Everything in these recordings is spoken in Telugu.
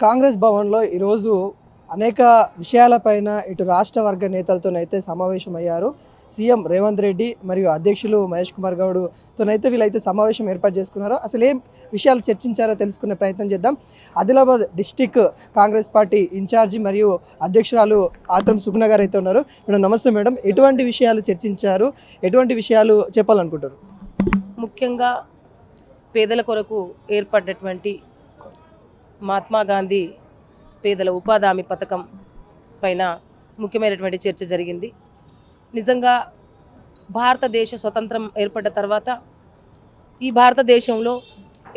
కాంగ్రెస్ భవన్లో ఈరోజు అనేక విషయాలపైన ఇటు రాష్ట్ర వర్గ నేతలతోనైతే సమావేశమయ్యారు. సీఎం రేవంత్ రెడ్డి మరియు అధ్యక్షులు మహేష్ కుమార్ గౌడ్తోనైతే వీళ్ళైతే సమావేశం ఏర్పాటు చేసుకున్నారు. అసలు ఏం విషయాలు చర్చించారో తెలుసుకునే ప్రయత్నం చేద్దాం. Adilabad district Congress party incharge మరియు అధ్యక్షురాలు ఆత్రం సుగుణ గారు అయితే ఉన్నారు. మేడం నమస్తే మేడం, ఎటువంటి విషయాలు చర్చించారు, ఎటువంటి విషయాలు చెప్పాలనుకుంటారు? ముఖ్యంగా పేదల కొరకు ఏర్పడినటువంటి మహాత్మా గాంధీ పేదల ఉపాధి హామీ పథకం పైన ముఖ్యమైనటువంటి చర్చ జరిగింది. నిజంగా భారతదేశ స్వతంత్రం ఏర్పడ్డ తర్వాత ఈ భారతదేశంలో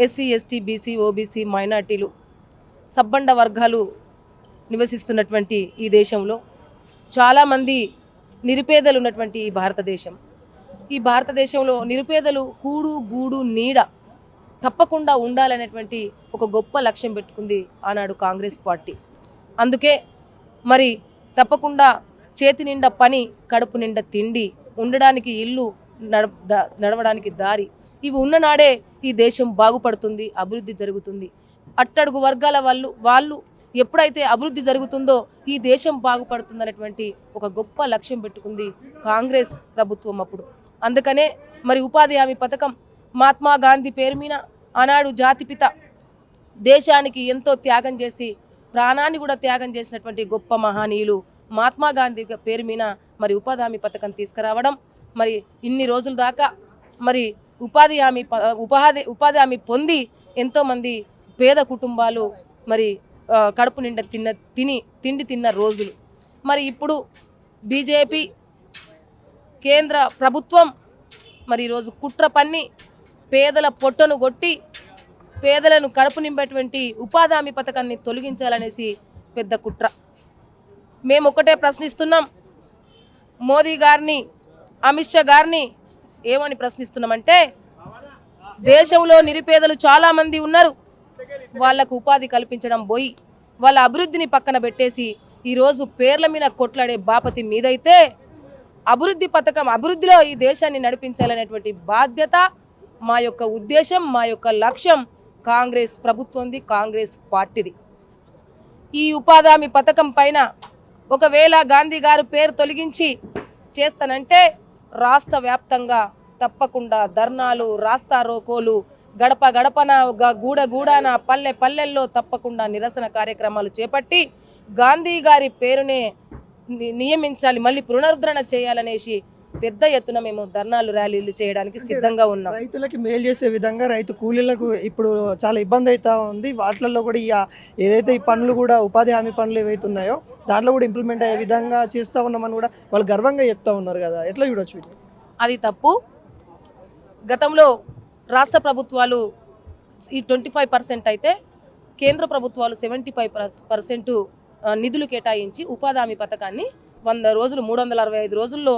ఎస్సీ, ఎస్టీ, బీసీ, ఓబీసీ, మైనార్టీలు, సబ్బండ వర్గాలు నివసిస్తున్నటువంటి ఈ దేశంలో చాలామంది నిరుపేదలు ఉన్నటువంటి ఈ భారతదేశంలో నిరుపేదలు కూడు గూడు నీడ తప్పకుండా ఉండాలనేటువంటి ఒక గొప్ప లక్ష్యం పెట్టుకుంది ఆనాడు కాంగ్రెస్ పార్టీ. అందుకే మరి తప్పకుండా చేతి నిండా పని, కడుపు నిండా తిండి, ఉండడానికి ఇల్లు, నడవడానికి దారి, ఇవి ఉన్ననాడే ఈ దేశం బాగుపడుతుంది, అభివృద్ధి జరుగుతుంది. అట్టడుగు వర్గాల వాళ్ళు ఎప్పుడైతే అభివృద్ధి జరుగుతుందో ఈ దేశం బాగుపడుతుందనేటువంటి ఒక గొప్ప లక్ష్యం పెట్టుకుంది కాంగ్రెస్ ప్రభుత్వం అప్పుడు. అందుకనే మరి ఉపాధి హామీ పథకం మహాత్మా గాంధీ పేరు మీద ఆనాడు జాతిపిత దేశానికి ఎంతో త్యాగం చేసి ప్రాణాన్ని కూడా త్యాగం చేసినటువంటి గొప్ప మహనీయులు మహాత్మా గాంధీ పేరు మీద మరి ఉపాధి హామీ పథకం తీసుకురావడం, మరి ఇన్ని రోజుల దాకా మరి ఉపాధి హామీ పొంది ఎంతోమంది పేద కుటుంబాలు మరి కడుపు నిండా తిండి తిన్న రోజులు. మరి ఇప్పుడు బీజేపీ కేంద్ర ప్రభుత్వం మరి ఈరోజు కుట్ర పన్ని పేదల పొట్టను కొట్టి పేదలను కడుపు నింపేటువంటి ఉపాధి హామీ పథకాన్ని తొలగించాలనేసి పెద్ద కుట్ర. మేము ఒకటే ప్రశ్నిస్తున్నాం, మోదీ గారిని, అమిత్ షా గారిని ఏమని ప్రశ్నిస్తున్నామంటే, దేశంలో నిరుపేదలు చాలామంది ఉన్నారు, వాళ్లకు ఉపాధి కల్పించడం పోయి వాళ్ళ అభివృద్ధిని పక్కన పెట్టేసి ఈరోజు పేర్ల మీద కొట్లాడే బాపతి మీదైతే అభివృద్ధిలో ఈ దేశాన్ని నడిపించాలనేటువంటి బాధ్యత, మా యొక్క ఉద్దేశం, మా యొక్క లక్ష్యం కాంగ్రెస్ ప్రభుత్వంది, కాంగ్రెస్ పార్టీది. ఈ ఉపాధి హామీ పథకం పైన ఒకవేళ గాంధీ గారు పేరు తొలగించి చేస్తానంటే రాష్ట్ర వ్యాప్తంగా తప్పకుండా ధర్నాలు, రాస్తా రోకోలు, గడప గడపన, గూడాన, పల్లెల్లో తప్పకుండా నిరసన కార్యక్రమాలు చేపట్టి గాంధీ గారి పేరునే నియమించాలి, మళ్ళీ పునరుద్ధరణ చేయాలనేసి పెద్ద ఎత్తున మేము ధర్నాలు, ర్యాలీలు చేయడానికి సిద్ధంగా ఉన్నాం. రైతులకి మేలు చేసే విధంగా రైతు కూలీలకు ఇప్పుడు చాలా ఇబ్బంది అవుతా ఉంది. వాటిల్లో కూడా ఏదైతే ఈ పనులు కూడా ఉపాధి హామీ పనులు ఏవైతే ఉన్నాయో దాంట్లో కూడా ఇంప్లిమెంట్ అయ్యే విధంగా చేస్తూ ఉన్నామని కూడా వాళ్ళు గర్వంగా చెప్తా ఉన్నారు కదా, ఎట్లా చూడొచ్చు? అది తప్పు. గతంలో రాష్ట్ర ప్రభుత్వాలు ఈ 25% అయితే కేంద్ర ప్రభుత్వాలు 75% నిధులు కేటాయించి ఉపాధి హామీ పథకాన్ని 100 రోజులు 365 రోజుల్లో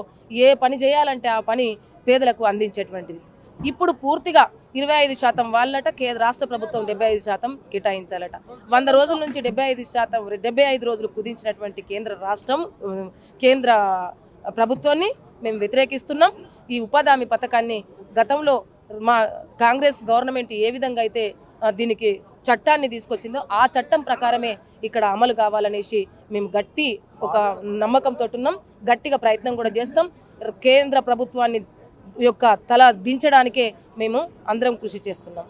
ఏ పని చేయాలంటే ఆ పని పేదలకు అందించేటువంటిది. ఇప్పుడు పూర్తిగా 25% వాళ్ళట, రాష్ట్ర ప్రభుత్వం 75% కేటాయించాలట. 100 రోజుల నుంచి 75 రోజులు కుదించినటువంటి కేంద్ర ప్రభుత్వాన్ని మేము వ్యతిరేకిస్తున్నాం. ఈ ఉపాధి హామీ పథకాన్ని గతంలో మా కాంగ్రెస్ గవర్నమెంట్ ఏ విధంగా అయితే దీనికి చట్టాన్ని తీసుకొచ్చిందో ఆ చట్టం ప్రకారమే ఇక్కడ అమలు కావాలనేసి మేము గట్టి ఒక నమ్మకంతో ఉన్నాం. గట్టిగా ప్రయత్నం కూడా చేస్తాం. కేంద్ర ప్రభుత్వాన్ని యొక్క తల దించడానికే మేము అందరం కృషి చేస్తున్నాం.